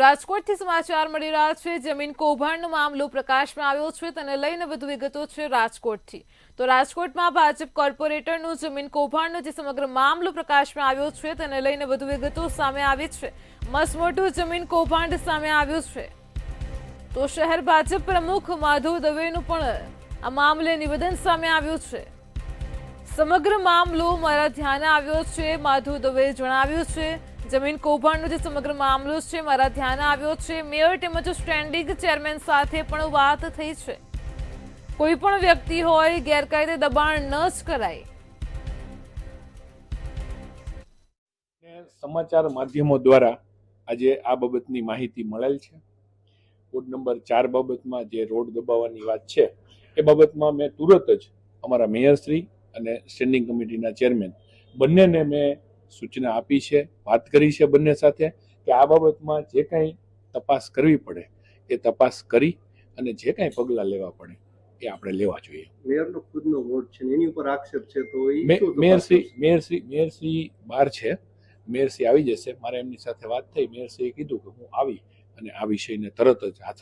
રાજકોટથી સમાચાર મળી રહ્યા છે। જમીન કૌભાંડનો મામલો પ્રકાશમાં આવ્યો છે, તેને લઈને વધુ વિગતો છે રાજકોટથી। તો રાજકોટમાં ભાજપ કોર્પોરેટરનું જમીન કૌભાંડનો જે સમગ્ર મામલો પ્રકાશમાં આવ્યો છે, તેને લઈને વધુ વિગતો સામે આવી છે। મસમોટું જમીન કૌભાંડ સામે આવ્યું છે। તો શહેર ભાજપ પ્રમુખ માધવ દવેનું પણ આ મામલે નિવેદન સામે આવ્યું છે। સમગ્ર મામલો મારા ધ્યાને આવ્યો છે, માધવ દવેએ જણાવ્યું છે। જમીન કૌભાંડનો જે સમગ્ર મામલો છે મારા ધ્યાને આવ્યો છે। મેયર તેમજ સ્ટેન્ડિંગ ચેરમેન સાથે પણ વાત થઈ છે। કોઈ પણ વ્યક્તિ હોય ગેરકાયદે દબાણ ન જ કરાય। સમાચાર માધ્યમો દ્વારા આજે આ બાબતની માહિતી મળેલ છે। વોર્ડ નંબર 4 બાબતમાં જે રોડ દબાવવાની વાત છે એ બાબતમાં મેં તુરત જ અમારા મેયરશ્રી અને સ્ટેન્ડિંગ કમિટીના ચેરમેન બંનેને મેં સૂચના આપી છે, વાત કરી છે બંને સાથે કે આ બાબતમાં જે કાંઈ તપાસ કરવી પડે એ તપાસ કરી અને જે કાંઈ પગલાં લેવા પડે એ આપણે લેવા જોઈએ। મેયરનો ખુદનો વોર્ડ છે એની ઉપર આક્ષેપ છે તો મેયરશ્રી બહાર છે, મેયરશ્રી આવી જશે। મારે એમની સાથે વાત થઈ, મેયરશ્રીએ કીધું કે હું આવી અને આ વિષયને તરત જ હાથ